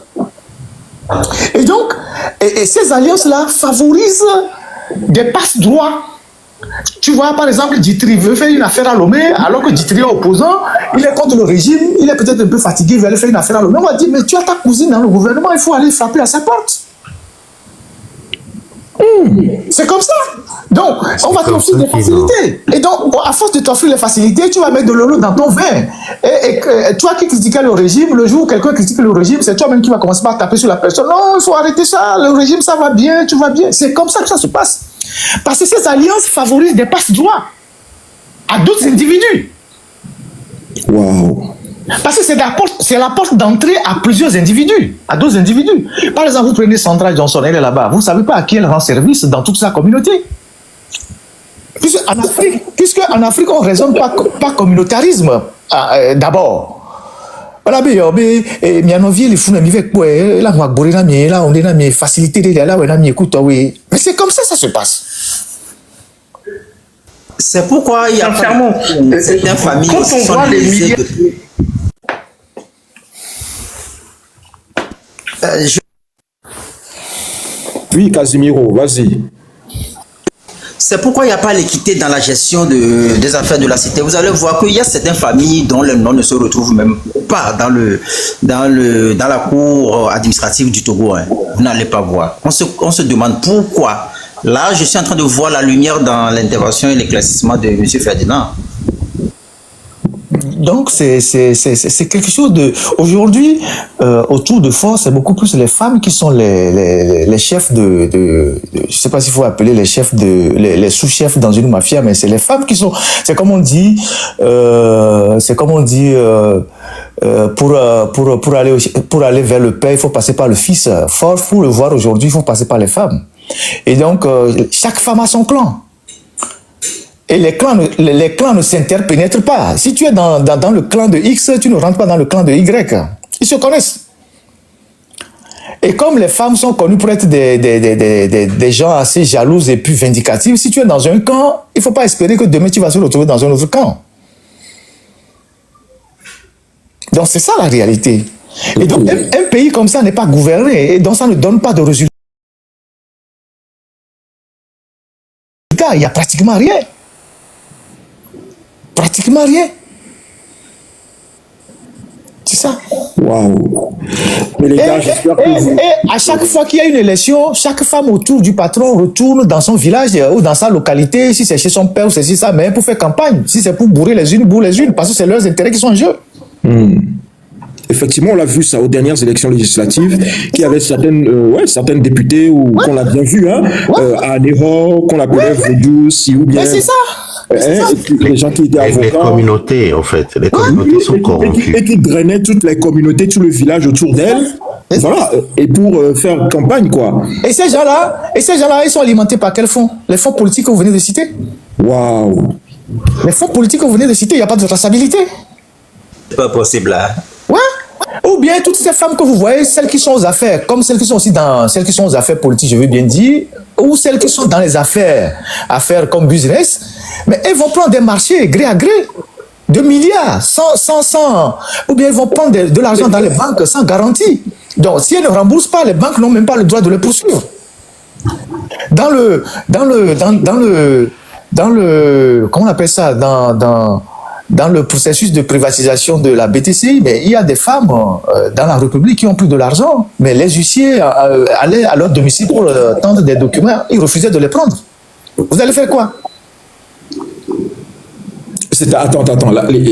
Et donc, et ces alliances-là favorisent des passe-droits. Tu vois, par exemple, Ditri veut faire une affaire à Lomé, alors que Ditri est opposant, il est contre le régime, il est peut-être un peu fatigué, il veut aller faire une affaire à Lomé. On va dire, mais tu as ta cousine dans le gouvernement, il faut aller frapper à sa porte. C'est comme ça. Donc, on va t'offrir des facilités. Et donc, à force de t'offrir les facilités, tu vas mettre de l'eau dans ton vin. Et toi qui critiquais le régime, le jour où quelqu'un critique le régime, c'est toi-même qui vas commencer par taper sur la personne. Non, il faut arrêter ça. Le régime, ça va bien, tu vas bien. C'est comme ça que ça se passe. Parce que ces alliances favorisent des passe-droits à d'autres individus.
Waouh.
Parce que c'est la porte d'entrée à plusieurs individus, à d'autres individus. Par exemple, vous prenez Sandra Johnson, elle est là-bas. Vous ne savez pas à qui elle rend service dans toute sa communauté. Puisqu'en Afrique, on ne raisonne pas communautarisme d'abord. Voilà, mais mianovier les fous n'amivé quoi là on là on est là mais facilité là on a mis écoute oui. Mais c'est comme ça se passe.
C'est pourquoi il y a
Sincèrement,
certaines familles
quand
qui
on
sont
voit les
divisées
milliers...
Oui, Casimiro, vas-y.
C'est pourquoi il n'y a pas l'équité dans la gestion des affaires de la cité. Vous allez voir qu'il y a certaines familles dont les noms ne se retrouvent même pas dans la cour administrative du Togo. Hein. Vous n'allez pas voir. On se demande pourquoi. Là, je suis en train de voir la lumière dans l'intervention et l'éclaircissement de M. Ferdinand.
Donc c'est quelque chose de aujourd'hui autour de force, c'est beaucoup plus les femmes qui sont les chefs de je sais pas s'il faut appeler les chefs les sous-chefs dans une mafia, mais c'est les femmes qui sont, c'est comme on dit pour aller vers le père, il faut passer par le fils. Pour le voir aujourd'hui, il faut passer par les femmes. Et donc chaque femme a son clan. Et les clans ne s'interpénètrent pas. Si tu es dans le clan de X, tu ne rentres pas dans le clan de Y. Ils se connaissent. Et comme les femmes sont connues pour être des gens assez jalouses et puis vindicatives, si tu es dans un camp, il ne faut pas espérer que demain tu vas se retrouver dans un autre camp. Donc c'est ça la réalité. Et donc un pays comme ça n'est pas gouverné, et donc ça ne donne pas de résultats. Il n'y a pratiquement rien. Pratiquement rien. C'est ça.
Waouh. Mais les gars, j'espère que vous...
Et à chaque fois qu'il y a une élection, chaque femme autour du patron retourne dans son village ou dans sa localité, si c'est chez son père ou c'est chez sa mère, pour faire campagne. Si c'est pour bourrer les unes, bourre les unes, parce que c'est leurs intérêts qui sont en jeu.
Effectivement, on l'a vu ça aux dernières élections législatives, qu'il y avait certaines députées qu'on a bien vu, à Néro, qu'on appelait Vaudou, si ou bien.
Mais c'est ça.
Les gens qui étaient avocats.
Les communautés, en fait. Les communautés sont corrompues.
Et qui drainaient toutes les communautés, tout le village autour d'elles. Voilà. Et pour faire campagne, quoi.
Et ces gens-là, ils sont alimentés par quels fonds? Les fonds politiques que vous venez de citer.
Waouh.
Les fonds politiques que vous venez de citer, il n'y a pas de traçabilité.
C'est pas possible, là.
Ouais. Ou bien toutes ces femmes que vous voyez, celles qui sont aux affaires, comme celles qui sont aussi dans celles qui sont aux affaires politiques, je veux bien dire, ou celles qui sont dans les affaires comme business, mais elles vont prendre des marchés gré à gré, de milliards, sans, ou bien elles vont prendre de l'argent dans les banques sans garantie. Donc, si elles ne remboursent pas, les banques n'ont même pas le droit de les poursuivre. Dans le, comment on appelle ça, dans le processus de privatisation de la BTCI, mais il y a des femmes dans la République qui ont pris de l'argent, mais les huissiers allaient à leur domicile pour tendre des documents, ils refusaient de les prendre. Vous allez faire quoi?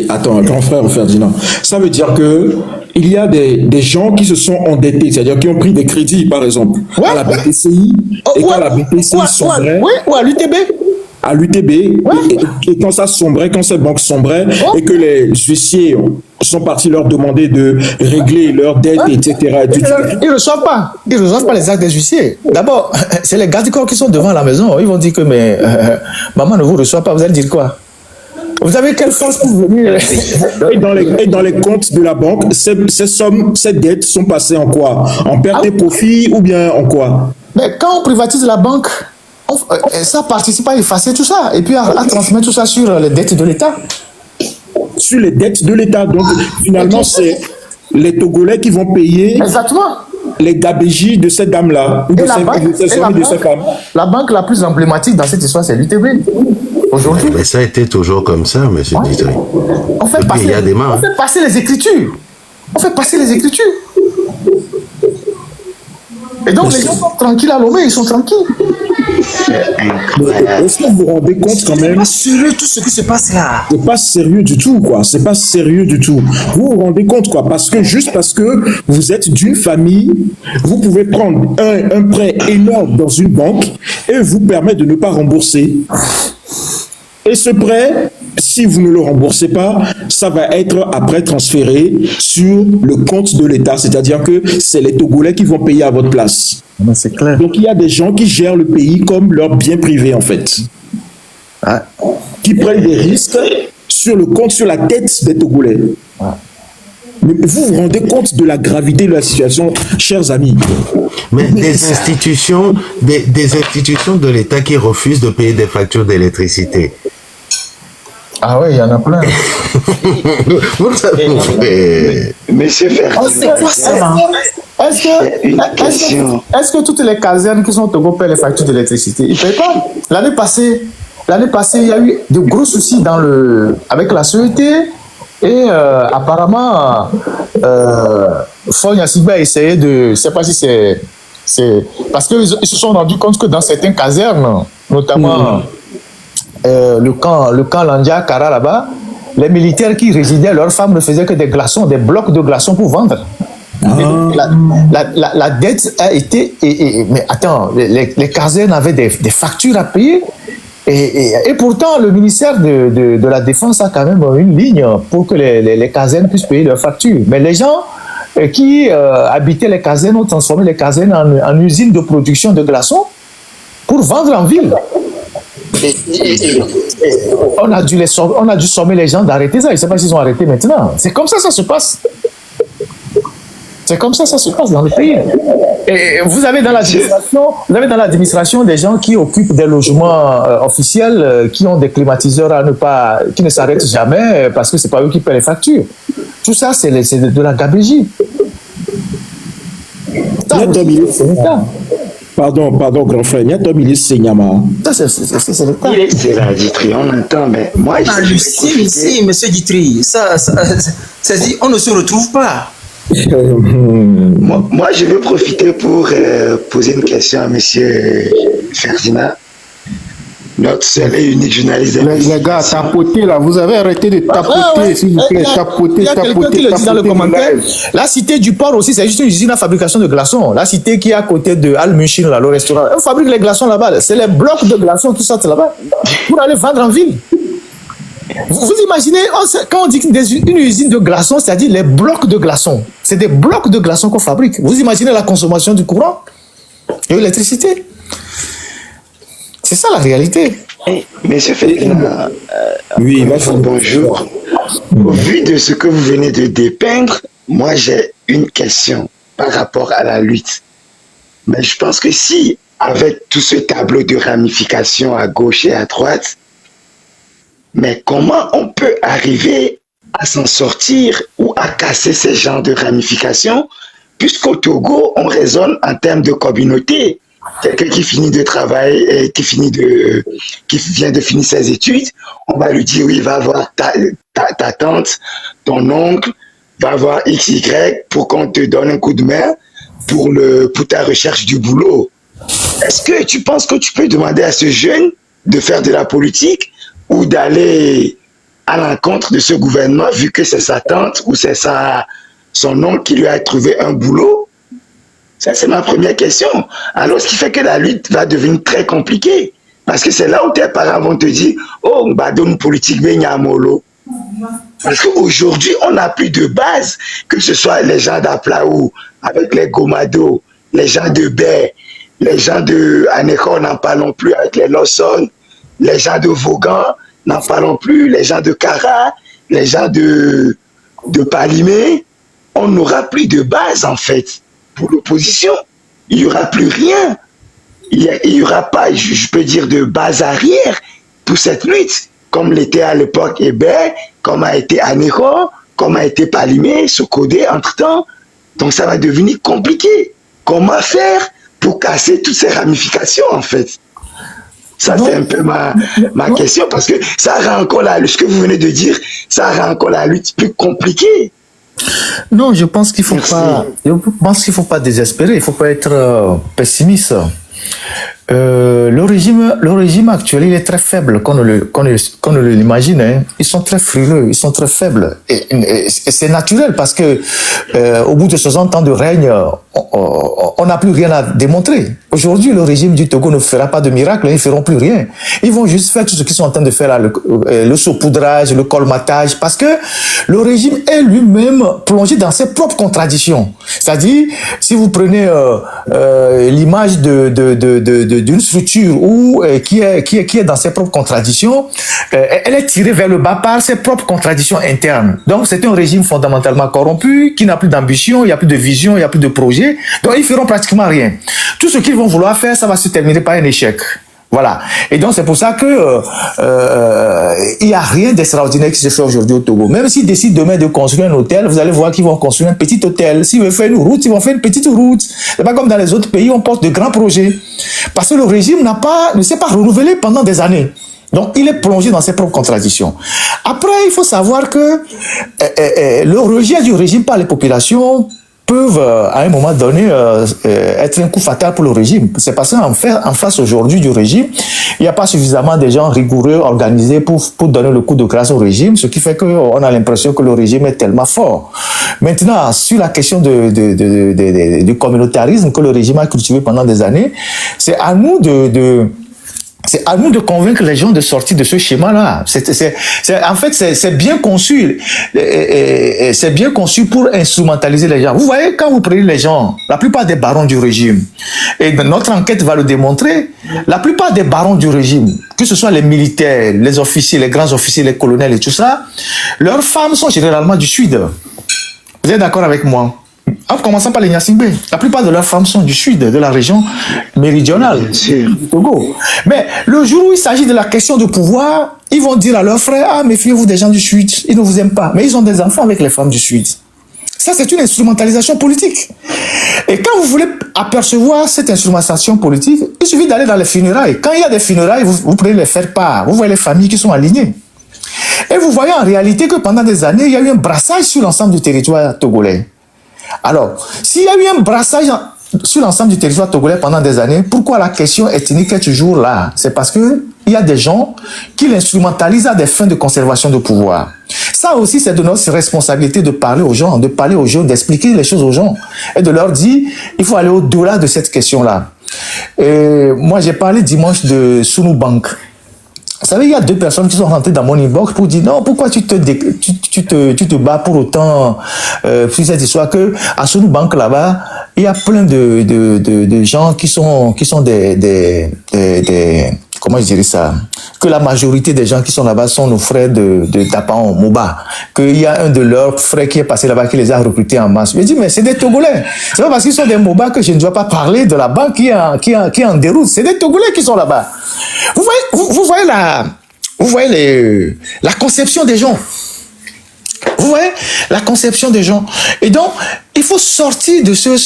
Attends, grand frère Ferdinand. Ça veut dire que il y a des gens qui se sont endettés, c'est-à-dire qui ont pris des crédits, par exemple, à la BPCI, et quand la BPCI sombrait,
ou à l'UTB.
À l'UTB, et quand ça sombrait, quand ces banques sombraient, et que les huissiers sont partis leur demander de régler leurs dettes, etc.
Ils ne reçoivent pas. Ils ne reçoivent pas les actes des huissiers. D'abord, c'est les gardes du corps qui sont devant la maison. Ils vont dire que mais maman ne vous reçoit pas. Vous allez dire quoi? Vous avez quelle force pour venir?
Et dans les comptes de la banque, ces dettes sont passées en quoi? En perte et profit ou bien en quoi?
Mais quand on privatise la banque, ça participe à effacer tout ça et puis à transmettre tout ça sur les dettes de l'État.
Sur les dettes de l'État. Donc, finalement, c'est les Togolais qui vont payer.
Exactement.
Les gabégies de ces dames-là, ou de ces hommes et de ces femmes.
La banque la plus emblématique dans cette histoire, c'est l'UTB. Aujourd'hui.
Mais ça a été toujours comme ça, monsieur Didier.
On fait passer les écritures. Et donc, les gens sont tranquilles à Lomé, ils sont tranquilles.
Est-ce que vous vous rendez compte quand même?
C'est sérieux tout ce qui se passe là.
C'est pas sérieux du tout, quoi. C'est pas sérieux du tout. Vous vous rendez compte, quoi. Parce que vous êtes d'une famille, vous pouvez prendre un prêt énorme dans une banque et vous permet de ne pas rembourser. Et ce prêt, si vous ne le remboursez pas, ça va être après transféré sur le compte de l'État. C'est-à-dire que c'est les Togolais qui vont payer à votre place.
C'est clair.
Donc il y a des gens qui gèrent le pays comme leur bien privé, en fait.
Ah.
Qui prennent des risques sur le compte, sur la tête des Togolais.
Ah.
Mais vous vous rendez compte de la gravité de la situation, chers amis?
Mais des institutions de l'État qui refusent de payer des factures d'électricité.
Ah oui, il y en a plein.
Vous savez.
Monsieur Ferdinand,
Est-ce que toutes les casernes qui sont au Togo paient les factures d'électricité? Ils ne payent pas. L'année passée, il y a eu de gros soucis avec la CET. Et apparemment, Fonya Sigba a essayé de... Je ne sais pas si c'est... Parce qu'ils se sont rendus compte que dans certaines casernes, notamment le camp Landia, Kara là-bas, les militaires qui résidaient, leurs femmes ne faisaient que des glaçons, des blocs de glaçons pour vendre. La dette a été... mais attends, les casernes avaient des factures à payer. Et pourtant, le ministère de la Défense a quand même une ligne pour que les casernes puissent payer leurs factures. Mais les gens qui habitaient les casernes ont transformé les casernes en usines de production de glaçons pour vendre en ville. On a dû sommer les gens d'arrêter ça. Je ne sais pas s'ils ont arrêté maintenant. C'est comme ça se passe. C'est comme ça se passe dans le pays. Et vous avez dans l'administration des gens qui occupent des logements officiels, qui ont des climatiseurs qui ne s'arrêtent jamais parce que c'est pas eux qui paient les factures. Tout ça, c'est de la gabegie.
Pardon, grand frère. Nyata Milis Senyama.
Ça, c'est le cas.
Il est c'est la Ditry, on entend, mais moi,
On hallucine ici, monsieur Ditry. C'est-à-dire, on ne se retrouve pas.
moi, je veux profiter pour poser une question à monsieur Ferdinand, notre seul et unique journaliste.
Les gars, tapotez là, vous avez arrêté de tapoter, s'il vous plaît, tapoter.
Il y a quelqu'un qui le dit dans le commentaire. La cité du port aussi, c'est juste une usine à fabrication de glaçons. La cité qui est à côté de Al-Mushin, là, le restaurant. On fabrique les glaçons là-bas. C'est les blocs de glaçons qui sortent là-bas pour aller vendre en ville. Vous imaginez, quand on dit une usine de glaçons, c'est-à-dire les blocs de glaçons. C'est des blocs de glaçons qu'on fabrique. Vous imaginez la consommation du courant et l'électricité. C'est ça la réalité.
Monsieur Ferdinand,
oui,
bonjour. Au vu de ce que vous venez de dépeindre, moi j'ai une question par rapport à la lutte. Mais je pense que si, avec tout ce tableau de ramifications à gauche et à droite, mais comment on peut arriver à s'en sortir ou à casser ces genres de ramifications, puisqu'au Togo, on raisonne en termes de communauté. Quelqu'un qui finit de travailler et qui vient de finir ses études, on va lui dire oui, va voir ta tante, ton oncle, va voir XY pour qu'on te donne un coup de main pour ta recherche du boulot. Est-ce que tu penses que tu peux demander à ce jeune de faire de la politique ou d'aller à l'encontre de ce gouvernement vu que c'est sa tante ou c'est son oncle qui lui a trouvé un boulot? Ça, c'est ma première question. Alors, ce qui fait que la lutte va devenir très compliquée. Parce que c'est là où tes parents vont te dire « Oh, bah, donne politique, mais molo. » Parce qu'aujourd'hui, on n'a plus de base, que ce soit les gens d'Aplaou, avec les Gomado, les gens de Baie, les gens de Anéko, n'en parlons plus avec les Lawson, les gens de Vaughan, n'en parlons plus, les gens de Cara, les gens de Palimé. On n'aura plus de base, en fait. Pour l'opposition, il n'y aura plus rien. Il n'y aura pas, je peux dire, de base arrière pour cette lutte, comme l'était à l'époque Hébert, comme a été Anéro, comme a été Palimé, Sokodé, entre-temps. Donc ça va devenir compliqué. Comment faire pour casser toutes ces ramifications, en fait? Ça, c'est un peu ma question, parce que ça rend encore ce que vous venez de dire, ça rend encore la lutte plus compliquée.
Non, je pense qu'il faut pas désespérer, il faut pas être pessimiste. Le régime actuel, il est très faible, qu'on ne l'imagine. Hein. Ils sont très frileux, ils sont très faibles. Et c'est naturel parce que au bout de 60 ans de règne, on n'a plus rien à démontrer. Aujourd'hui, le régime du Togo ne fera pas de miracle, ils ne feront plus rien. Ils vont juste faire tout ce qu'ils sont en train de faire là, le saupoudrage, le colmatage, parce que le régime est lui-même plongé dans ses propres contradictions. C'est-à-dire, si vous prenez l'image d'une structure qui est dans ses propres contradictions, elle est tirée vers le bas par ses propres contradictions internes. Donc, c'est un régime fondamentalement corrompu, qui n'a plus d'ambition, il n'y a plus de vision, il n'y a plus de projet. Donc, ils feront pratiquement rien. Tout ce qu'ils vont vouloir faire, ça va se terminer par un échec. Voilà. Et donc, c'est pour ça que il n'y a rien d'extraordinaire qui se fait aujourd'hui au Togo. Même s'ils décident demain de construire un hôtel, vous allez voir qu'ils vont construire un petit hôtel. S'ils veulent faire une route, ils vont faire une petite route. C'est pas comme dans les autres pays, on porte de grands projets. Parce que le régime ne s'est pas renouvelé pendant des années. Donc, il est plongé dans ses propres contradictions. Après, il faut savoir que le rejet du régime par les populations peuvent, à un moment donné, être un coup fatal pour le régime. C'est parce qu'en face aujourd'hui du régime, il n'y a pas suffisamment de gens rigoureux, organisés pour donner le coup de grâce au régime, ce qui fait qu'on a l'impression que le régime est tellement fort. Maintenant, sur la question du communautarisme que le régime a cultivé pendant des années, c'est à nous de convaincre les gens de sortir de ce schéma-là. En fait, c'est bien conçu. C'est bien conçu pour instrumentaliser les gens. Vous voyez, quand vous prenez les gens, la plupart des barons du régime, et notre enquête va le démontrer, la plupart des barons du régime, que ce soit les militaires, les officiers, les grands officiers, les colonels et tout ça, leurs femmes sont généralement du Sud. Vous êtes d'accord avec moi? En commençant par les Nyasingbe, la plupart de leurs femmes sont du sud, de la région méridionale du Togo. Mais le jour où il s'agit de la question de pouvoir, ils vont dire à leurs frères, ah, méfiez-vous des gens du sud, ils ne vous aiment pas. Mais ils ont des enfants avec les femmes du sud. Ça, c'est une instrumentalisation politique. Et quand vous voulez apercevoir cette instrumentalisation politique, il suffit d'aller dans les funérailles. Quand il y a des funérailles, vous pouvez les faire part. Vous voyez les familles qui sont alignées. Et vous voyez en réalité que pendant des années, il y a eu un brassage sur l'ensemble du territoire togolais. Alors, s'il y a eu un brassage sur l'ensemble du territoire togolais pendant des années, pourquoi la question ethnique est toujours là? C'est parce qu'il y a des gens qui l'instrumentalisent à des fins de conservation de pouvoir. Ça aussi, c'est de notre responsabilité de parler aux gens, d'expliquer les choses aux gens et de leur dire, il faut aller au-delà de cette question-là. Moi, j'ai parlé dimanche de Sunu Bank. Vous savez, il y a 2 personnes qui sont rentrées dans mon inbox pour dire non, pourquoi tu te bats pour autant sur cette histoire que à Sunu Bank là-bas, il y a plein de gens qui sont des comment je dirais ça, que la majorité des gens qui sont là-bas sont nos frères de Tapan, Moba, qu'il y a un de leurs frères qui est passé là-bas qui les a recrutés en masse. Je dis mais c'est des Togolais. C'est pas parce qu'ils sont des Moba que je ne dois pas parler de la banque qui est en déroute. C'est des Togolais qui sont là-bas. Vous voyez la conception des gens. Vous voyez la conception des gens. Et donc, il faut sortir de ce